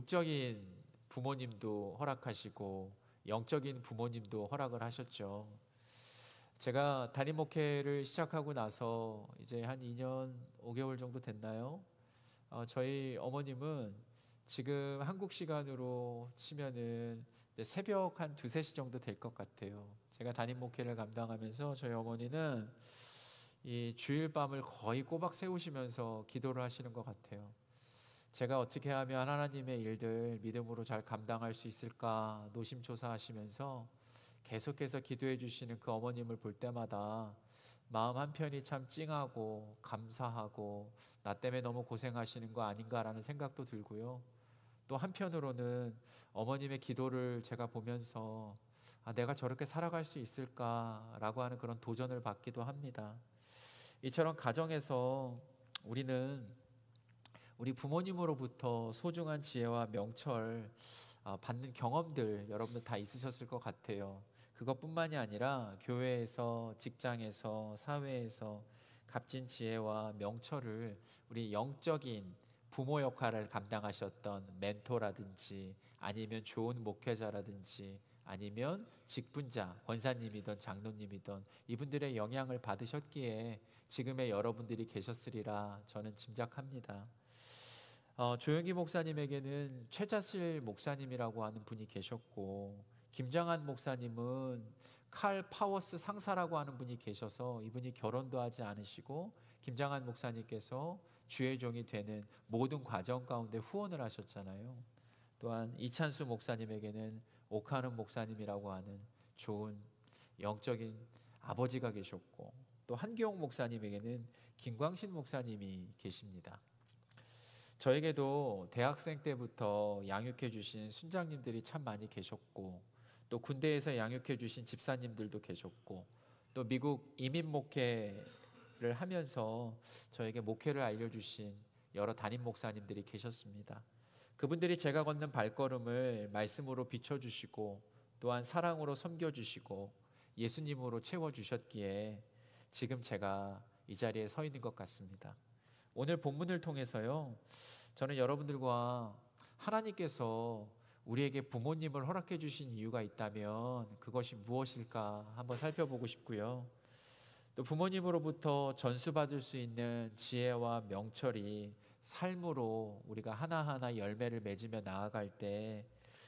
육적인 부모님도 허락하시고 영적인 부모님도 허락을 하셨죠. 제가 담임 목회를 시작하고 나서 이제 한 2년 5개월 정도 됐나요? 저희 어머님은 지금 한국 시간으로 치면은 새벽 한 2, 3시 정도 될 것 같아요. 제가 담임 목회를 감당하면서 저희 어머니는 이 주일 밤을 거의 꼬박 세우시면서 기도를 하시는 것 같아요. 제가 어떻게 하면 하나님의 일들 믿음으로 잘 감당할 수 있을까 노심초사하시면서 계속해서 기도해 주시는 그 어머님을 볼 때마다 마음 한편이 참 찡하고 감사하고 나 때문에 너무 고생하시는 거 아닌가라는 생각도 들고요. 또 한편으로는 어머님의 기도를 제가 보면서 내가 저렇게 살아갈 수 있을까라고 하는 그런 도전을 받기도 합니다. 이처럼 가정에서 우리는 우리 부모님으로부터 소중한 지혜와 명철 받는 경험들 여러분들 다 있으셨을 것 같아요. 그것뿐만이 아니라 교회에서, 직장에서, 사회에서 값진 지혜와 명철을 우리 영적인 부모 역할을 감당하셨던 멘토라든지 아니면 좋은 목회자라든지 아니면 직분자, 권사님이든 장로님이든 이분들의 영향을 받으셨기에 지금의 여러분들이 계셨으리라 저는 짐작합니다. 조영기 목사님에게는 최자실 목사님이라고 하는 분이 계셨고, 김장한 목사님은 칼 파워스 상사라고 하는 분이 계셔서 이분이 결혼도 하지 않으시고 김장한 목사님께서 주의 종이 되는 모든 과정 가운데 후원을 하셨잖아요. 또한 이찬수 목사님에게는 오카는 목사님이라고 하는 좋은 영적인 아버지가 계셨고, 또 한기용 목사님에게는 김광신 목사님이 계십니다. 저에게도 대학생 때부터 양육해 주신 순장님들이 참 많이 계셨고, 또 군대에서 양육해 주신 집사님들도 계셨고, 또 미국 이민 목회를 하면서 저에게 목회를 알려주신 여러 담임 목사님들이 계셨습니다. 그분들이 제가 걷는 발걸음을 말씀으로 비춰주시고 또한 사랑으로 섬겨주시고 예수님으로 채워주셨기에 지금 제가 이 자리에 서 있는 것 같습니다. 오늘 본문을 통해서요, 저는 여러분들과 하나님께서 우리에게 부모님을 허락해 주신 이유가 있다면 그것이 무엇일까 한번 살펴보고 싶고요. 또 부모님으로부터 전수받을 수 있는 지혜와 명철이 삶으로 우리가 하나하나 열매를 맺으며 나아갈 때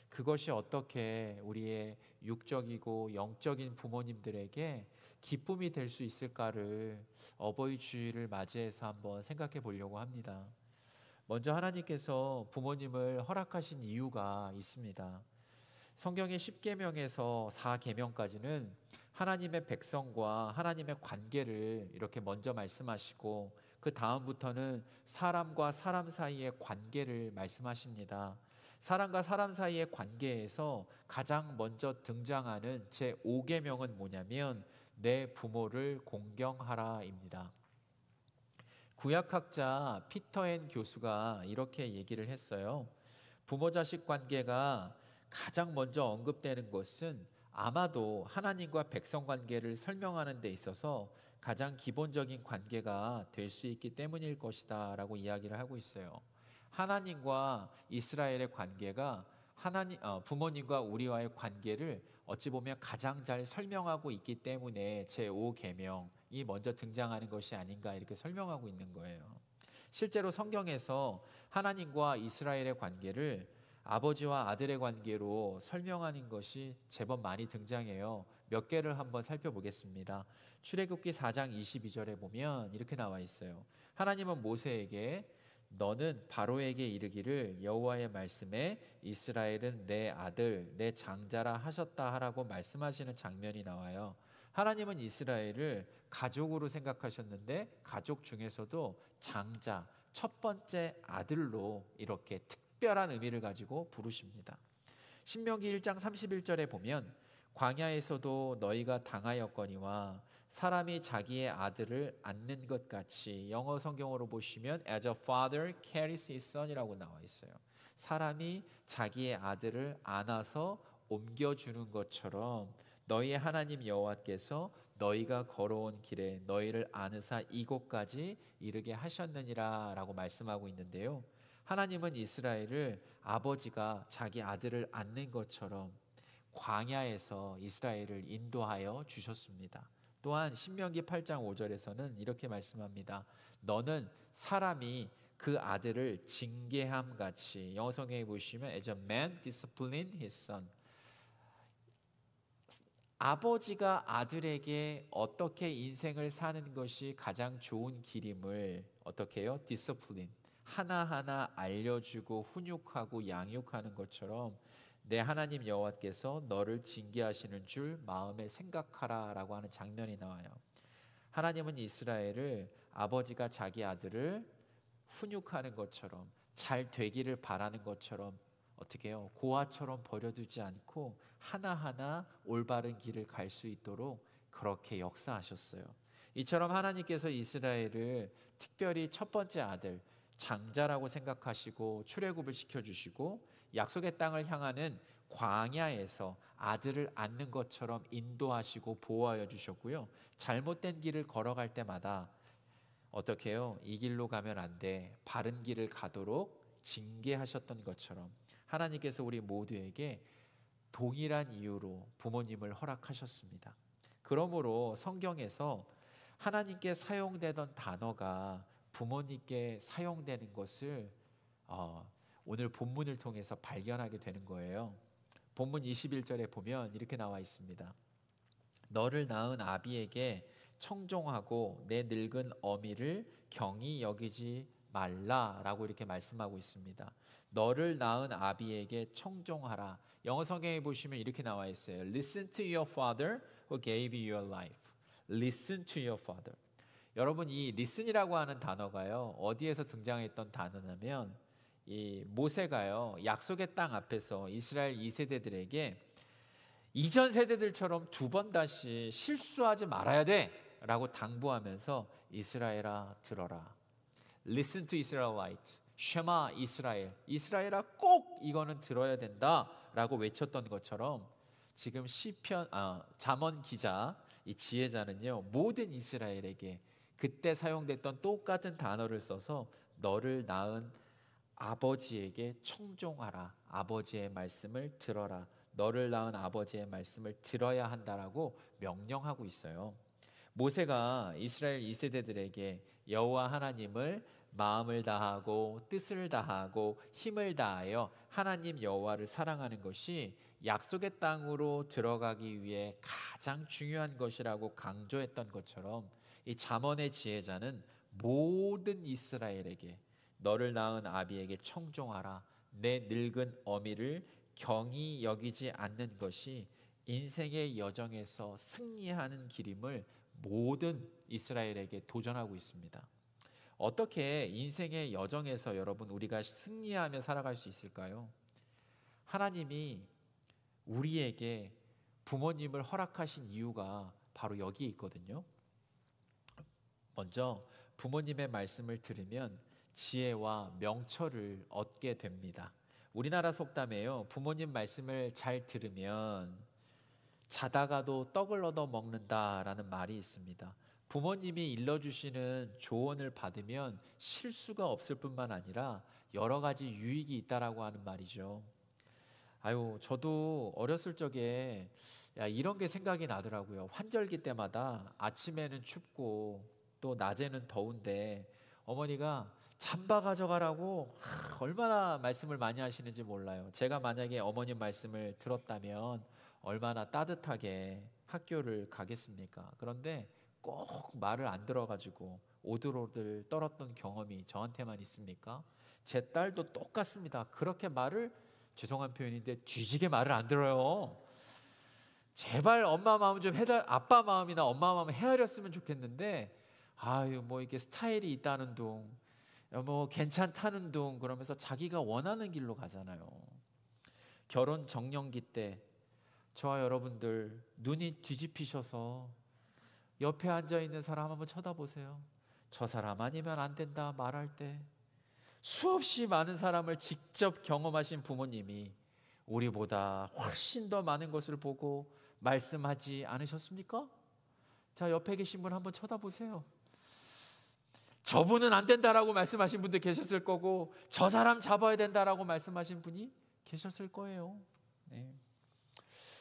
그것이 어떻게 우리의 육적이고 영적인 부모님들에게 기쁨이 될 수 있을까를 어버이 주일을 맞이해서 한번 생각해 보려고 합니다. 먼저 하나님께서 부모님을 허락하신 이유가 있습니다. 성경의 10계명에서 4계명까지는 하나님의 백성과 하나님의 관계를 이렇게 먼저 말씀하시고 그 다음부터는 사람과 사람 사이의 관계를 말씀하십니다. 사람과 사람 사이의 관계에서 가장 먼저 등장하는 제5계명은 뭐냐면 내 부모를 공경하라입니다. 구약학자 피터 앤 교수가 이렇게 얘기를 했어요. 부모 자식 관계가 가장 먼저 언급되는 것은 아마도 하나님과 백성 관계를 설명하는 데 있어서 가장 기본적인 관계가 될 수 있기 때문일 것이다 라고 이야기를 하고 있어요. 하나님과 이스라엘의 관계가 부모님과 우리와의 관계를 어찌 보면 가장 잘 설명하고 있기 때문에 제5계명이 먼저 등장하는 것이 아닌가 이렇게 설명하고 있는 거예요. 실제로 성경에서 하나님과 이스라엘의 관계를 아버지와 아들의 관계로 설명하는 것이 제법 많이 등장해요. 몇 개를 한번 살펴보겠습니다. 출애굽기 4장 22절에 보면 이렇게 나와 있어요. 하나님은 모세에게 너는 바로에게 이르기를 여호와의 말씀에 이스라엘은 내 아들 내 장자라 하셨다 하라고 말씀하시는 장면이 나와요. 하나님은 이스라엘을 가족으로 생각하셨는데 가족 중에서도 장자, 첫 번째 아들로 이렇게 특별한 의미를 가지고 부르십니다. 신명기 1장 31절에 보면 광야에서도 너희가 당하였거니와 사람이 자기의 아들을 안는 것 같이, 영어 성경으로 보시면 as a father carries his son이라고 나와 있어요. 사람이 자기의 아들을 안아서 옮겨주는 것처럼 너희의 하나님 여호와께서 너희가 걸어온 길에 너희를 안으사 이곳까지 이르게 하셨느니라 라고 말씀하고 있는데요. 하나님은 이스라엘을 아버지가 자기 아들을 안는 것처럼 광야에서 이스라엘을 인도하여 주셨습니다. 또한 신명기 8장 5절에서는 이렇게 말씀합니다. 너는 사람이 그 아들을 징계함 같이, 영어 성경에 보시면 as a man discipline his son, 아버지가 아들에게 어떻게 인생을 사는 것이 가장 좋은 길임을 어떻게 해요? 디스플린, 하나하나 알려주고 훈육하고 양육하는 것처럼 내 하나님 여호와께서 너를 징계하시는 줄 마음에 생각하라 라고 하는 장면이 나와요. 하나님은 이스라엘을 아버지가 자기 아들을 훈육하는 것처럼, 잘 되기를 바라는 것처럼 어떻게 해요? 고아처럼 버려두지 않고 하나하나 올바른 길을 갈 수 있도록 그렇게 역사하셨어요. 이처럼 하나님께서 이스라엘을 특별히 첫 번째 아들, 장자라고 생각하시고 출애굽을 시켜주시고 약속의 땅을 향하는 광야에서 아들을 안는 것처럼 인도하시고 보호하여 주셨고요. 잘못된 길을 걸어갈 때마다 어떻게 해요? 이 길로 가면 안 돼, 바른 길을 가도록 징계하셨던 것처럼 하나님께서 우리 모두에게 동일한 이유로 부모님을 허락하셨습니다. 그러므로 성경에서 하나님께 사용되던 단어가 부모님께 사용되는 것을 오늘 본문을 통해서 발견하게 되는 거예요. 본문 21절에 보면 이렇게 나와 있습니다. 너를 낳은 아비에게 청종하고 내 늙은 어미를 경히 여기지 말라라고 이렇게 말씀하고 있습니다. 너를 낳은 아비에게 청종하라. 영어 성경에 보시면 이렇게 나와 있어요. Listen to your father who gave you your life. Listen to your father. 여러분, 이 listen이라고 하는 단어가요, 어디에서 등장했던 단어냐면 이 모세가요, 약속의 땅 앞에서 이스라엘 2세대들에게 이전 세대들처럼 두 번 다시 실수하지 말아야 돼 라고 당부하면서 이스라엘아 들어라. Listen to Israelite. 쉐마 이스라엘. 이스라엘아 꼭 이거는 들어야 된다 라고 외쳤던 것처럼 지금 잠언 기자, 이 지혜자는요, 모든 이스라엘에게 그때 사용됐던 똑같은 단어를 써서 너를 낳은 아버지에게 청종하라. 아버지의 말씀을 들어라. 너를 낳은 아버지의 말씀을 들어야 한다라고 명령하고 있어요. 모세가 이스라엘 2세대들에게 여호와 하나님을 마음을 다하고 뜻을 다하고 힘을 다하여 하나님 여호와를 사랑하는 것이 약속의 땅으로 들어가기 위해 가장 중요한 것이라고 강조했던 것처럼 이 잠언의 지혜자는 모든 이스라엘에게 너를 낳은 아비에게 청종하라. 내 늙은 어미를 경히 여기지 않는 것이 인생의 여정에서 승리하는 길임을 모든 이스라엘에게 도전하고 있습니다. 어떻게 인생의 여정에서 여러분 우리가 승리하며 살아갈 수 있을까요? 하나님이 우리에게 부모님을 허락하신 이유가 바로 여기에 있거든요. 먼저 부모님의 말씀을 들으면 지혜와 명철을 얻게 됩니다. 우리나라 속담에요, 부모님 말씀을 잘 들으면 자다가도 떡을 얻어 먹는다라는 말이 있습니다. 부모님이 일러주시는 조언을 받으면 실수가 없을 뿐만 아니라 여러 가지 유익이 있다라고 하는 말이죠. 저도 어렸을 적에 이런 게 생각이 나더라고요. 환절기 때마다 아침에는 춥고 또 낮에는 더운데 어머니가 잠바 가져가라고 얼마나 말씀을 많이 하시는지 몰라요. 제가 만약에 어머님 말씀을 들었다면 얼마나 따뜻하게 학교를 가겠습니까? 그런데 꼭 말을 안 들어가지고 오들오들 떨었던 경험이 저한테만 있습니까? 제 딸도 똑같습니다. 그렇게 말을, 죄송한 표현인데, 뒤지게 말을 안 들어요. 제발 엄마 마음 좀 아빠 마음이나 엄마 마음 헤아렸으면 좋겠는데, 이게 스타일이 있다는 둥, 괜찮다는 둥 그러면서 자기가 원하는 길로 가잖아요. 결혼 정년기 때 저와 여러분들 눈이 뒤집히셔서 옆에 앉아있는 사람 한번 쳐다보세요. 저 사람 아니면 안 된다 말할 때 수없이 많은 사람을 직접 경험하신 부모님이 우리보다 훨씬 더 많은 것을 보고 말씀하지 않으셨습니까? 자, 옆에 계신 분 한번 쳐다보세요. 저분은 안 된다라고 말씀하신 분도 계셨을 거고, 저 사람 잡아야 된다라고 말씀하신 분이 계셨을 거예요. 네.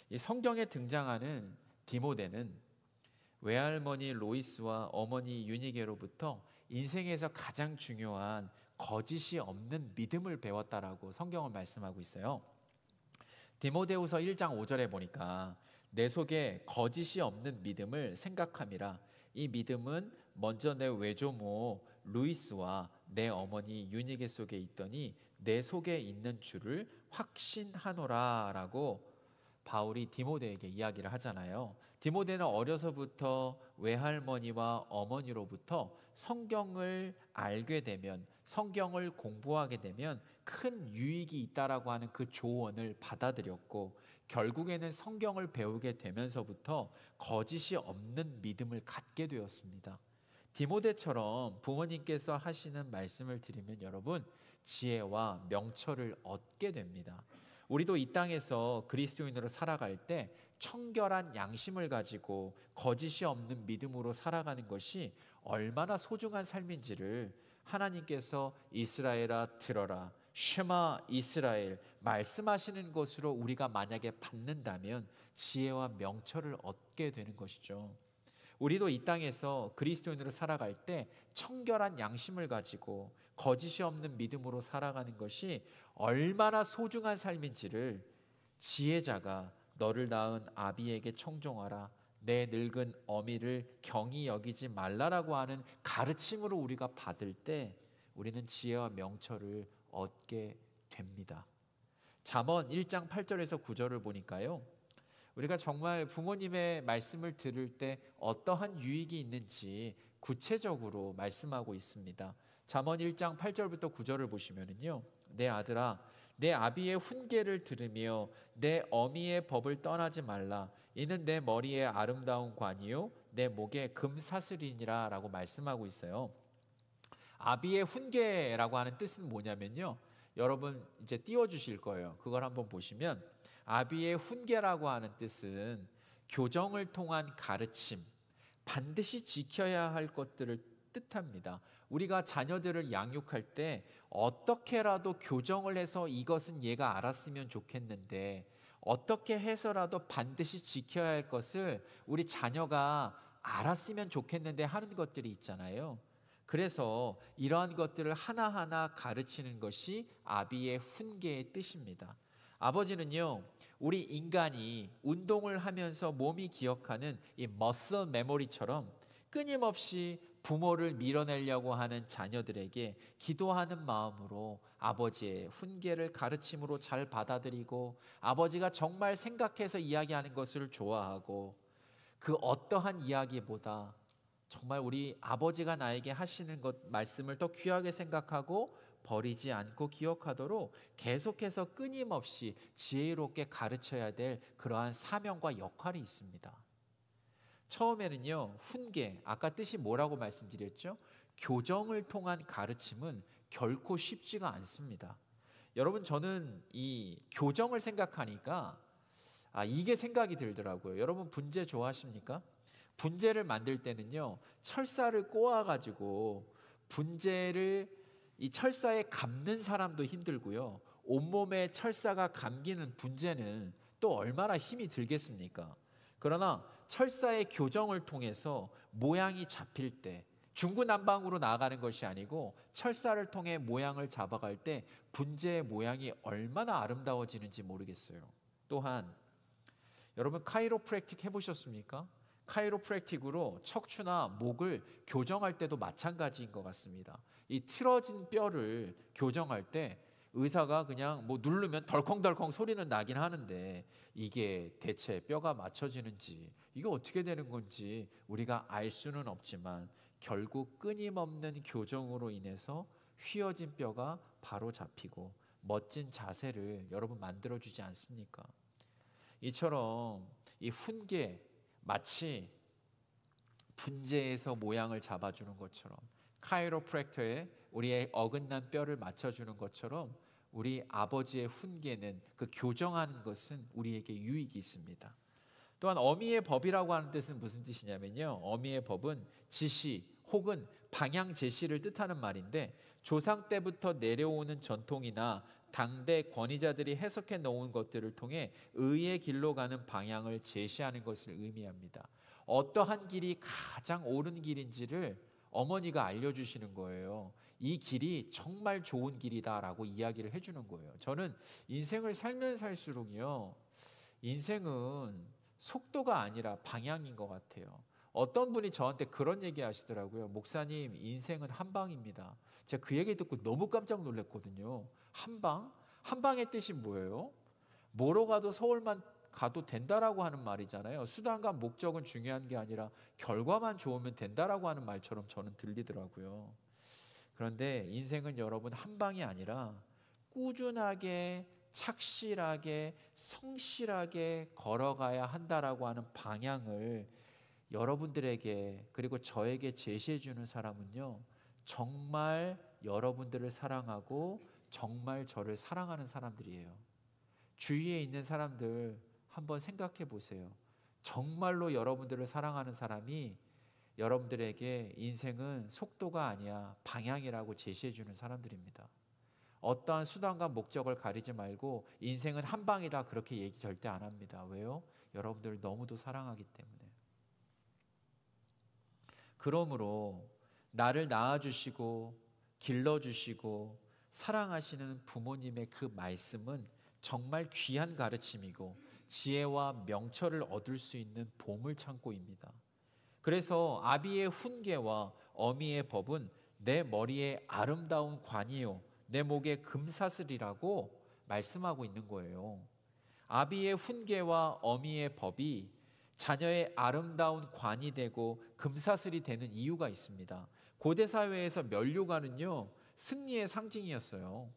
이 성경에 등장하는 디모데는 외할머니 로이스와 어머니 유니게로부터 인생에서 가장 중요한 거짓이 없는 믿음을 배웠다라고 성경은 말씀하고 있어요. 디모데후서 1장 5절에 보니까 내 속에 거짓이 없는 믿음을 생각함이라. 이 믿음은 먼저 내 외조모 루이스와 내 어머니 유니게 속에 있더니 내 속에 있는 줄을 확신하노라 라고 바울이 디모데에게 이야기를 하잖아요. 디모데는 어려서부터 외할머니와 어머니로부터 성경을 알게 되면, 성경을 공부하게 되면 큰 유익이 있다라고 하는 그 조언을 받아들였고, 결국에는 성경을 배우게 되면서부터 거짓이 없는 믿음을 갖게 되었습니다. 디모데처럼 부모님께서 하시는 말씀을 들으면 여러분, 지혜와 명철을 얻게 됩니다. 우리도 이 땅에서 그리스도인으로 살아갈 때 청결한 양심을 가지고 거짓이 없는 믿음으로 살아가는 것이 얼마나 소중한 삶인지를 하나님께서 이스라엘아 들어라, 쉐마 이스라엘 말씀하시는 것으로 우리가 만약에 받는다면 지혜와 명철을 얻게 되는 것이죠. 우리도 이 땅에서 그리스도인으로 살아갈 때 청결한 양심을 가지고 거짓이 없는 믿음으로 살아가는 것이 얼마나 소중한 삶인지를 지혜자가 너를 낳은 아비에게 청종하라, 내 늙은 어미를 경히 여기지 말라라고 하는 가르침으로 우리가 받을 때 우리는 지혜와 명철을 얻게 됩니다. 잠언 1장 8절에서 9절을 보니까요, 우리가 정말 부모님의 말씀을 들을 때 어떠한 유익이 있는지 구체적으로 말씀하고 있습니다. 잠언 1장 8절부터 9절을 보시면은요, 내 아들아 내 아비의 훈계를 들으며 내 어미의 법을 떠나지 말라. 이는 내 머리에 아름다운 관이요 내 목에 금사슬이니라 라고 말씀하고 있어요. 아비의 훈계라고 하는 뜻은 뭐냐면요, 여러분 이제 띄워주실 거예요. 그걸 한번 보시면 아비의 훈계라고 하는 뜻은 교정을 통한 가르침, 반드시 지켜야 할 것들을 뜻합니다. 우리가 자녀들을 양육할 때 어떻게라도 교정을 해서 이것은 얘가 알았으면 좋겠는데, 어떻게 해서라도 반드시 지켜야 할 것을 우리 자녀가 알았으면 좋겠는데 하는 것들이 있잖아요. 그래서 이러한 것들을 하나하나 가르치는 것이 아비의 훈계의 뜻입니다. 아버지는요, 우리 인간이 운동을 하면서 몸이 기억하는 이 머슬 메모리처럼 끊임없이 부모를 밀어내려고 하는 자녀들에게 기도하는 마음으로 아버지의 훈계를 가르침으로 잘 받아들이고, 아버지가 정말 생각해서 이야기하는 것을 좋아하고, 그 어떠한 이야기보다 정말 우리 아버지가 나에게 하시는 것 말씀을 더 귀하게 생각하고 버리지 않고 기억하도록 계속해서 끊임없이 지혜롭게 가르쳐야 될 그러한 사명과 역할이 있습니다. 처음에는요, 훈계, 아까 뜻이 뭐라고 말씀드렸죠? 교정을 통한 가르침은 결코 쉽지가 않습니다. 여러분, 저는 이 교정을 생각하니까 이게 생각이 들더라고요. 여러분, 분재 좋아하십니까? 분재를 만들 때는요, 철사를 꼬아가지고 분재를 이 철사에 감는 사람도 힘들고요, 온몸에 철사가 감기는 분재는 또 얼마나 힘이 들겠습니까? 그러나 철사의 교정을 통해서 모양이 잡힐 때, 중구난방으로 나아가는 것이 아니고 철사를 통해 모양을 잡아갈 때 분재의 모양이 얼마나 아름다워지는지 모르겠어요. 또한 여러분, 카이로프랙틱 해보셨습니까? 카이로프랙틱으로 척추나 목을 교정할 때도 마찬가지인 것 같습니다. 이 틀어진 뼈를 교정할 때 의사가 그냥 뭐 누르면 덜컹덜컹 소리는 나긴 하는데, 이게 대체 뼈가 맞춰지는지, 이게 어떻게 되는 건지 우리가 알 수는 없지만 결국 끊임없는 교정으로 인해서 휘어진 뼈가 바로 잡히고 멋진 자세를 여러분 만들어주지 않습니까? 이처럼 이 훈계, 마치 분재에서 모양을 잡아주는 것처럼, 카이로프랙터에 우리의 어긋난 뼈를 맞춰주는 것처럼, 우리 아버지의 훈계는, 그 교정하는 것은 우리에게 유익이 있습니다. 또한 어미의 법이라고 하는 뜻은 무슨 뜻이냐면요, 어미의 법은 지시, 혹은 방향 제시를 뜻하는 말인데, 조상 때부터 내려오는 전통이나 당대 권위자들이 해석해 놓은 것들을 통해 의의 길로 가는 방향을 제시하는 것을 의미합니다. 어떠한 길이 가장 옳은 길인지를 어머니가 알려주시는 거예요. 이 길이 정말 좋은 길이다라고 이야기를 해주는 거예요. 저는 인생을 살면 살수록요, 인생은 속도가 아니라 방향인 것 같아요. 어떤 분이 저한테 그런 얘기 하시더라고요. 목사님, 인생은 한 방입니다. 제가 그 얘기 듣고 너무 깜짝 놀랐거든요. 한 방? 한 방의 뜻이 뭐예요? 뭐로 가도 서울만 가도 된다라고 하는 말이잖아요. 수단과 목적은 중요한 게 아니라 결과만 좋으면 된다라고 하는 말처럼 저는 들리더라고요. 그런데 인생은 여러분 한 방이 아니라 꾸준하게, 착실하게, 성실하게 걸어가야 한다라고 하는 방향을 여러분들에게, 그리고 저에게 제시해 주는 사람은요, 정말 여러분들을 사랑하고 정말 저를 사랑하는 사람들이에요. 주위에 있는 사람들 한번 생각해 보세요. 정말로 여러분들을 사랑하는 사람이 여러분들에게 인생은 속도가 아니야, 방향이라고 제시해 주는 사람들입니다. 어떠한 수단과 목적을 가리지 말고 인생은 한 방이다, 그렇게 얘기 절대 안 합니다. 왜요? 여러분들을 너무도 사랑하기 때문에. 그러므로 나를 낳아주시고 길러주시고 사랑하시는 부모님의 그 말씀은 정말 귀한 가르침이고 지혜와 명철을 얻을 수 있는 보물창고입니다. 그래서 아비의 훈계와 어미의 법은 내 머리에 아름다운 관이요 내 목에 금사슬이라고 말씀하고 있는 거예요. 아비의 훈계와 어미의 법이 자녀의 아름다운 관이 되고 금사슬이 되는 이유가 있습니다. 고대 사회에서 면류관은요, 승리의 상징이었어요.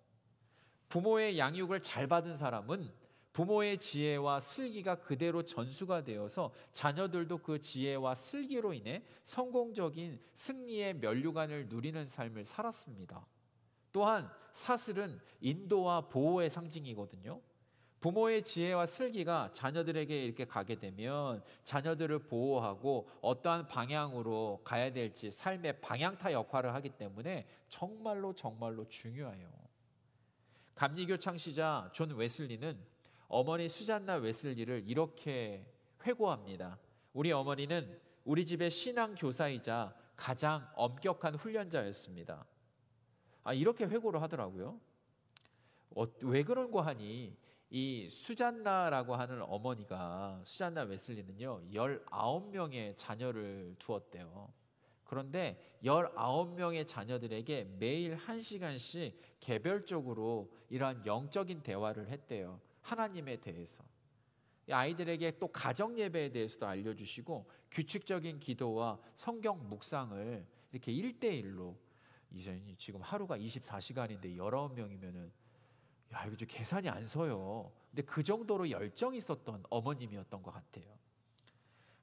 부모의 양육을 잘 받은 사람은 부모의 지혜와 슬기가 그대로 전수가 되어서 자녀들도 그 지혜와 슬기로 인해 성공적인 승리의 면류관을 누리는 삶을 살았습니다. 또한 사슬은 인도와 보호의 상징이거든요. 부모의 지혜와 슬기가 자녀들에게 이렇게 가게 되면 자녀들을 보호하고 어떠한 방향으로 가야 될지 삶의 방향타 역할을 하기 때문에 정말로 중요해요. 감리교 창시자 존 웨슬리는 어머니 수잔나 웨슬리를 이렇게 회고합니다. 우리 어머니는 우리 집의 신앙 교사이자 가장 엄격한 훈련자였습니다. 이렇게 회고를 하더라고요. 왜 그런 거 하니, 이 수잔나라고 하는 어머니가, 수잔나 웨슬리는요 19명의 자녀를 두었대요. 그런데 19명의 자녀들에게 매일 1시간씩 개별적으로 이러한 영적인 대화를 했대요. 하나님에 대해서. 아이들에게 또 가정 예배에 대해서도 알려주시고 규칙적인 기도와 성경 묵상을 이렇게 1대1로, 지금 하루가 24시간인데 19명이면은 이거 좀 계산이 안 서요. 근데 그 정도로 열정이 있었던 어머님이었던 것 같아요.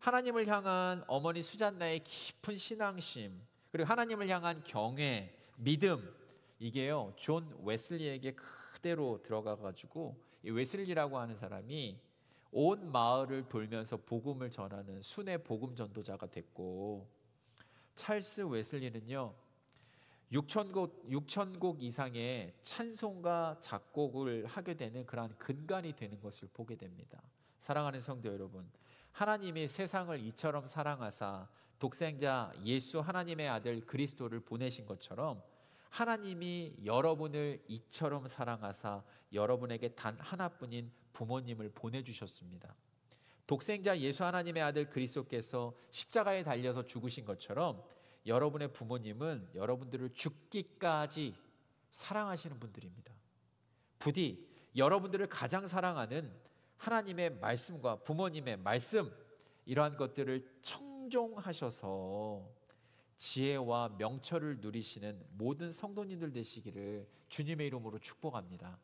하나님을 향한 어머니 수잔나의 깊은 신앙심, 그리고 하나님을 향한 경외, 믿음, 이게요 존 웨슬리에게 그대로 들어가가지고, 이 웨슬리라고 하는 사람이 온 마을을 돌면서 복음을 전하는 순회 복음 전도자가 됐고, 찰스 웨슬리는요 6,000곡 이상의 찬송가 작곡을 하게 되는 그러한 근간이 되는 것을 보게 됩니다. 사랑하는 성도 여러분, 하나님이 세상을 이처럼 사랑하사 독생자 예수 하나님의 아들 그리스도를 보내신 것처럼 하나님이 여러분을 이처럼 사랑하사 여러분에게 단 하나뿐인 부모님을 보내주셨습니다. 독생자 예수 하나님의 아들 그리스도께서 십자가에 달려서 죽으신 것처럼 여러분의 부모님은 여러분들을 죽기까지 사랑하시는 분들입니다. 부디 여러분들을 가장 사랑하는 하나님의 말씀과 부모님의 말씀, 이러한 것들을 청종하셔서 지혜와 명철을 누리시는 모든 성도님들 되시기를 주님의 이름으로 축복합니다.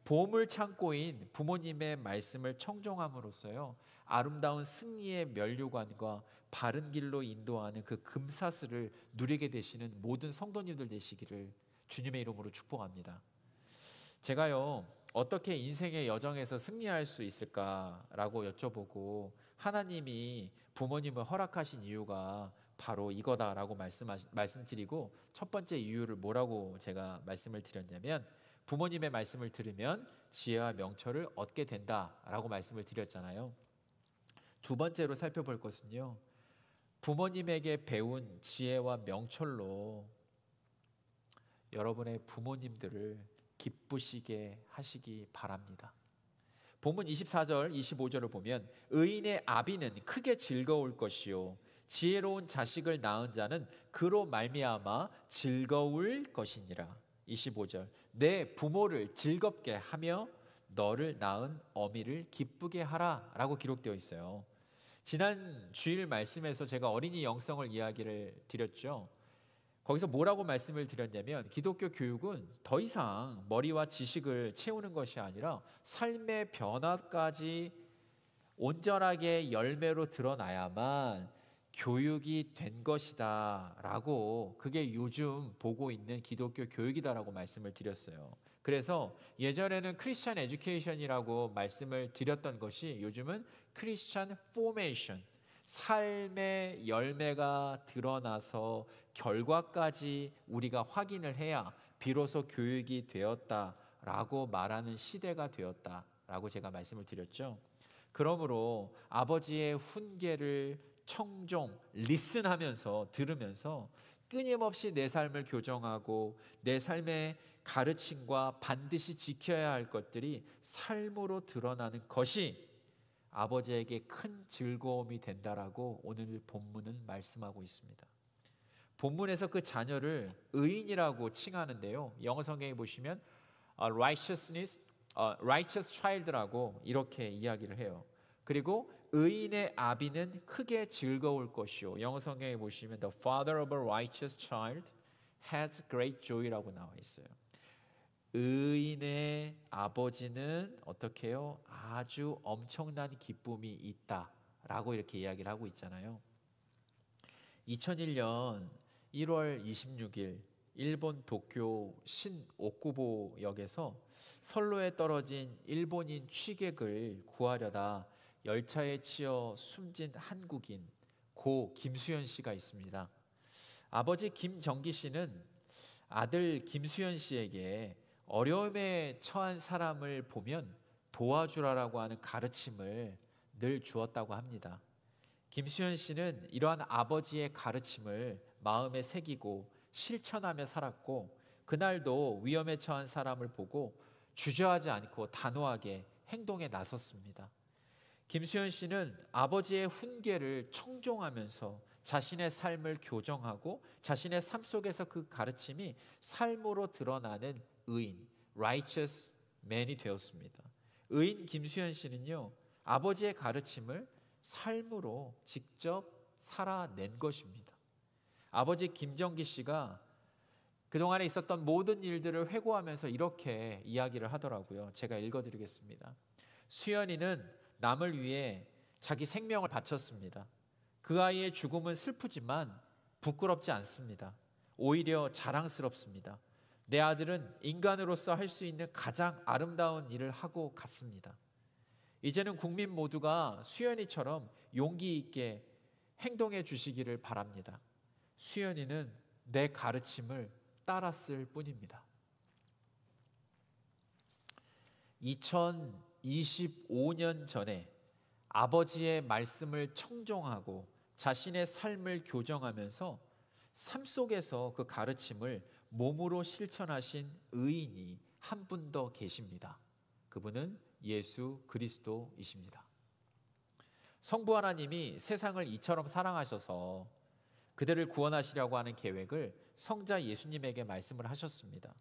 보물 창고인 부모님의 말씀을 청종함으로써요 아름다운 승리의 면류관과 바른 길로 인도하는 그 금사슬을 누리게 되시는 모든 성도님들 되시기를 주님의 이름으로 축복합니다. 제가요 어떻게 인생의 여정에서 승리할 수 있을까라고 여쭤보고, 하나님이 부모님을 허락하신 이유가 바로 이거다라고 말씀드리고, 첫 번째 이유를 뭐라고 제가 말씀을 드렸냐면, 부모님의 말씀을 들으면 지혜와 명철을 얻게 된다라고 말씀을 드렸잖아요. 두 번째로 살펴볼 것은요, 부모님에게 배운 지혜와 명철로 여러분의 부모님들을 기쁘시게 하시기 바랍니다. 본문 24절, 25절을 보면 의인의 아비는 크게 즐거울 것이요 지혜로운 자식을 낳은 자는 그로 말미암아 즐거울 것이니라. 25절, 내 부모를 즐겁게 하며 너를 낳은 어미를 기쁘게 하라 라고 기록되어 있어요. 지난 주일 말씀에서 제가 어린이 영성을 이야기를 드렸죠. 거기서 뭐라고 말씀을 드렸냐면, 기독교 교육은 더 이상 머리와 지식을 채우는 것이 아니라 삶의 변화까지 온전하게 열매로 드러나야만 교육이 된 것이다 라고, 그게 요즘 보고 있는 기독교 교육이다라고 말씀을 드렸어요. 그래서 예전에는 크리스찬 에듀케이션이라고 말씀을 드렸던 것이 요즘은 크리스찬 포메이션, 삶의 열매가 드러나서 결과까지 우리가 확인을 해야 비로소 교육이 되었다라고 말하는 시대가 되었다라고 제가 말씀을 드렸죠. 그러므로 아버지의 훈계를 청종, 리슨하면서 들으면서 끊임없이 내 삶을 교정하고 내 삶의 가르침과 반드시 지켜야 할 것들이 삶으로 드러나는 것이 아버지에게 큰 즐거움이 된다라고 오늘 본문은 말씀하고 있습니다. 본문에서 그 자녀를 의인이라고 칭하는데요, 영어 성경에 보시면 righteous child라고 이렇게 이야기를 해요. 그리고 의인의 아비는 크게 즐거울 것이요, 영어 성경에 보시면 the father of a righteous child has great joy라고 나와 있어요. 의인의 아버지는 어떻게 해요? 아주 엄청난 기쁨이 있다라고 이렇게 이야기를 하고 있잖아요. 2001년 1월 26일 일본 도쿄 신오쿠보역에서 선로에 떨어진 일본인 취객을 구하려다 열차에 치여 숨진 한국인 고 김수현 씨가 있습니다. 아버지 김정기 씨는 아들 김수현 씨에게 어려움에 처한 사람을 보면 도와주라라고 하는 가르침을 늘 주었다고 합니다. 김수현 씨는 이러한 아버지의 가르침을 마음에 새기고 실천하며 살았고, 그날도 위험에 처한 사람을 보고 주저하지 않고 단호하게 행동에 나섰습니다. 김수현 씨는 아버지의 훈계를 청종하면서 자신의 삶을 교정하고 자신의 삶 속에서 그 가르침이 삶으로 드러나는 의인, righteous man이 되었습니다. 의인 김수현 씨는요, 아버지의 가르침을 삶으로 직접 살아낸 것입니다. 아버지 김정기 씨가 그동안에 있었던 모든 일들을 회고하면서 이렇게 이야기를 하더라고요. 제가 읽어드리겠습니다. 수연이는 남을 위해 자기 생명을 바쳤습니다. 그 아이의 죽음은 슬프지만 부끄럽지 않습니다. 오히려 자랑스럽습니다. 내 아들은 인간으로서 할 수 있는 가장 아름다운 일을 하고 갔습니다. 이제는 국민 모두가 수연이처럼 용기 있게 행동해 주시기를 바랍니다. 수연이는 내 가르침을 따랐을 뿐입니다. 2025년 전에 아버지의 말씀을 청종하고 자신의 삶을 교정하면서 삶 속에서 그 가르침을 몸으로 실천하신 의인이 한 분 더 계십니다. 그분은 예수 그리스도이십니다. 성부 하나님이 세상을 이처럼 사랑하셔서 그들을 구원하시려고 하는 계획을 성자 예수님에게 말씀을 하셨습니다.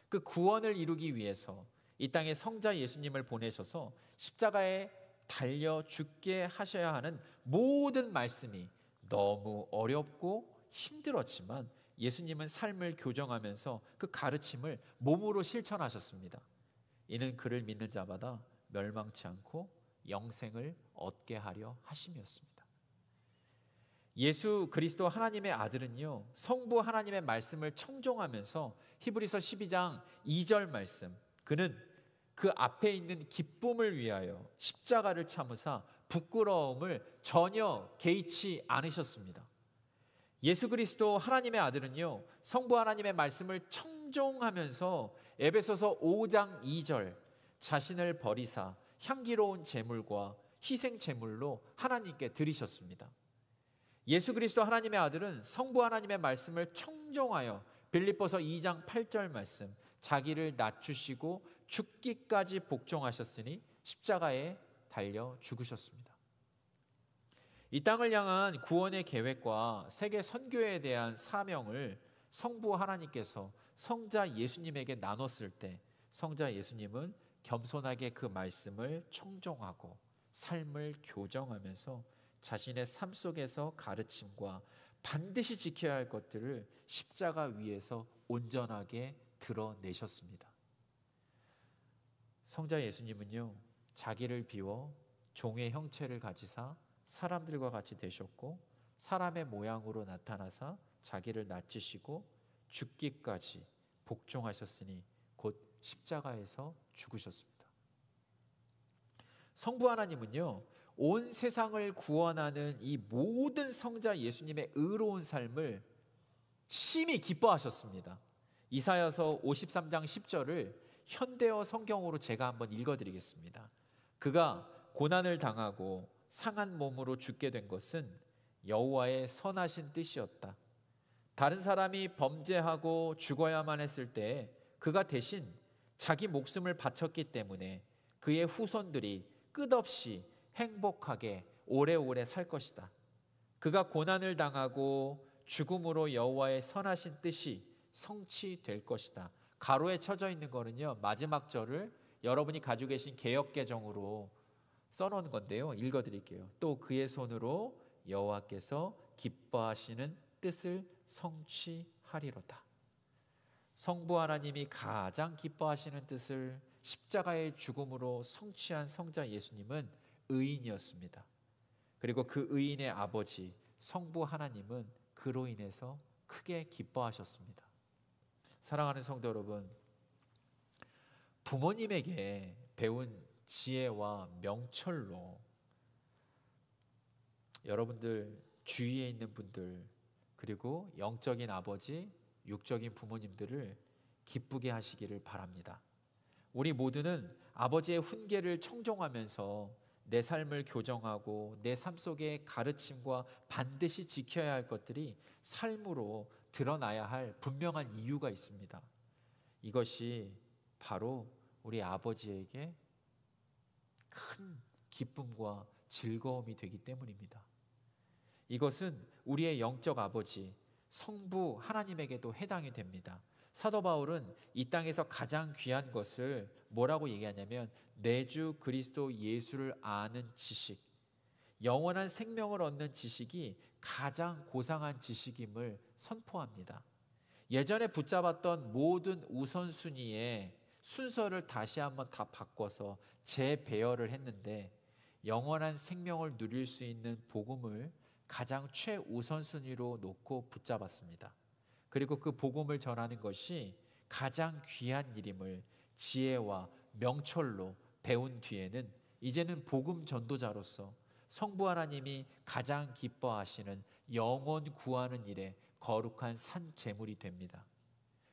그 구원을 이루기 위해서 이 땅에 성자 예수님을 보내셔서 십자가에 달려 죽게 하셔야 하는 모든 말씀이 너무 어렵고 힘들었지만 예수님은 삶을 교정하면서 그 가르침을 몸으로 실천하셨습니다. 이는 그를 믿는 자마다 멸망치 않고 영생을 얻게 하려 하심이었습니다. 예수 그리스도 하나님의 아들은요, 성부 하나님의 말씀을 청종하면서 히브리서 12장 2절 말씀, 그는 그 앞에 있는 기쁨을 위하여 십자가를 참으사 부끄러움을 전혀 개의치 않으셨습니다. 예수 그리스도 하나님의 아들은요, 성부 하나님의 말씀을 청종하면서 에베소서 5장 2절 자신을 버리사 향기로운 제물과 희생 제물로 하나님께 드리셨습니다. 예수 그리스도 하나님의 아들은 성부 하나님의 말씀을 청종하여 빌립보서 2장 8절 말씀 자기를 낮추시고 죽기까지 복종하셨으니 십자가에 달려 죽으셨습니다. 이 땅을 향한 구원의 계획과 세계 선교에 대한 사명을 성부 하나님께서 성자 예수님에게 나눴을 때 성자 예수님은 겸손하게 그 말씀을 청종하고 삶을 교정하면서 자신의 삶 속에서 가르침과 반드시 지켜야 할 것들을 십자가 위에서 온전하게 드러내셨습니다. 성자 예수님은요, 자기를 비워 종의 형체를 가지사 사람들과 같이 되셨고 사람의 모양으로 나타나사 자기를 낮추시고 죽기까지 복종하셨으니 곧 십자가에서 죽으셨습니다. 성부 하나님은요, 온 세상을 구원하는 이 모든 성자 예수님의 의로운 삶을 심히 기뻐하셨습니다. 이사야서 53장 10절을 현대어 성경으로 제가 한번 읽어드리겠습니다. 그가 고난을 당하고 상한 몸으로 죽게 된 것은 여호와의 선하신 뜻이었다. 다른 사람이 범죄하고 죽어야만 했을 때 그가 대신 자기 목숨을 바쳤기 때문에 그의 후손들이 끝없이 행복하게 오래오래 살 것이다. 그가 고난을 당하고 죽음으로 여호와의 선하신 뜻이 성취될 것이다. 가로에 쳐져 있는 거는요, 마지막 절을 여러분이 가지고 계신 개역개정으로 써놓은 건데요, 읽어드릴게요. 또 그의 손으로 여호와께서 기뻐하시는 뜻을 성취하리로다. 성부 하나님이 가장 기뻐하시는 뜻을 십자가의 죽음으로 성취한 성자 예수님은 의인이었습니다. 그리고 그 의인의 아버지 성부 하나님은 그로 인해서 크게 기뻐하셨습니다. 사랑하는 성도 여러분, 부모님에게 배운 지혜와 명철로 여러분들 주위에 있는 분들, 그리고 영적인 아버지, 육적인 부모님들을 기쁘게 하시기를 바랍니다. 우리 모두는 아버지의 훈계를 청종하면서 내 삶을 교정하고 내 삶 속의 가르침과 반드시 지켜야 할 것들이 삶으로 드러나야 할 분명한 이유가 있습니다. 이것이 바로 우리 아버지에게 큰 기쁨과 즐거움이 되기 때문입니다. 이것은 우리의 영적 아버지 성부 하나님에게도 해당이 됩니다. 사도 바울은 이 땅에서 가장 귀한 것을 뭐라고 얘기하냐면 내 주 그리스도 예수를 아는 지식, 영원한 생명을 얻는 지식이 가장 고상한 지식임을 선포합니다. 예전에 붙잡았던 모든 우선순위의 순서를 다시 한번 다 바꿔서 재배열을 했는데 영원한 생명을 누릴 수 있는 복음을 가장 최우선순위로 놓고 붙잡았습니다. 그리고 그 복음을 전하는 것이 가장 귀한 일임을 지혜와 명철로 배운 뒤에는 이제는 복음 전도자로서 성부 하나님이 가장 기뻐하시는 영혼 구하는 일에 거룩한 산 제물이 됩니다.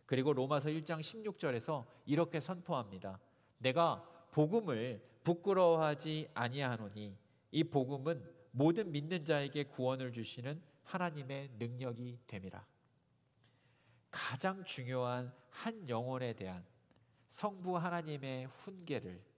그리고 로마서 1장 16절에서 이렇게 선포합니다. 내가 복음을 부끄러워하지 아니하노니 이 복음은 모든 믿는 자에게 구원을 주시는 하나님의 능력이 됨이라. 가장 중요한 한 영혼에 대한 성부 하나님의 훈계를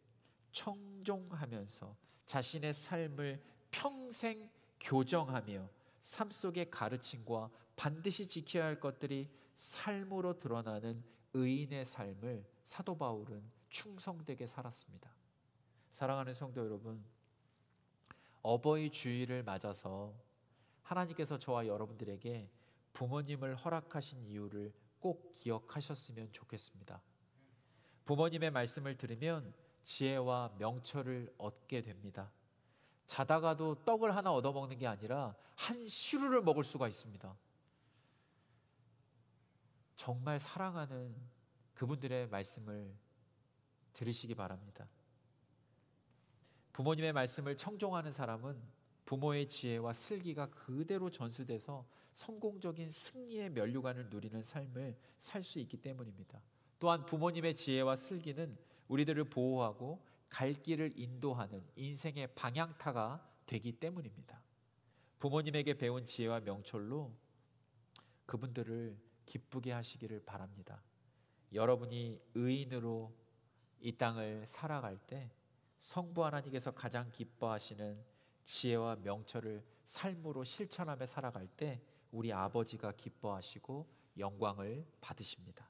청종하면서 자신의 삶을 평생 교정하며 삶 속의 가르침과 반드시 지켜야 할 것들이 삶으로 드러나는 의인의 삶을 사도 바울은 충성되게 살았습니다. 사랑하는 성도 여러분, 어버이 주일을 맞아서 하나님께서 저와 여러분들에게 부모님을 허락하신 이유를 꼭 기억하셨으면 좋겠습니다. 부모님의 말씀을 들으면 지혜와 명철을 얻게 됩니다. 자다가도 떡을 하나 얻어먹는 게 아니라 한 시루를 먹을 수가 있습니다. 정말 사랑하는 그분들의 말씀을 들으시기 바랍니다. 부모님의 말씀을 청종하는 사람은 부모의 지혜와 슬기가 그대로 전수돼서 성공적인 승리의 면류관을 누리는 삶을 살 수 있기 때문입니다. 또한 부모님의 지혜와 슬기는 우리들을 보호하고 갈 길을 인도하는 인생의 방향타가 되기 때문입니다. 부모님에게 배운 지혜와 명철로 그분들을 기쁘게 하시기를 바랍니다. 여러분이 의인으로 이 땅을 살아갈 때 성부 하나님께서 가장 기뻐하시는 지혜와 명철을 삶으로 실천하며 살아갈 때 우리 아버지가 기뻐하시고 영광을 받으십니다.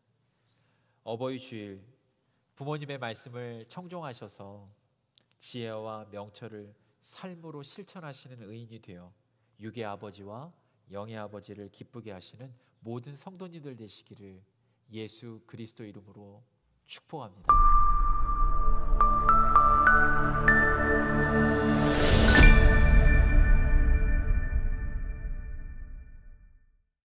어버이 주일 부모님의 말씀을 청종하셔서 지혜와 명철을 삶으로 실천하시는 의인이 되어 육의 아버지와 영의 아버지를 기쁘게 하시는 모든 성도님들 되시기를 예수 그리스도 이름으로 축복합니다.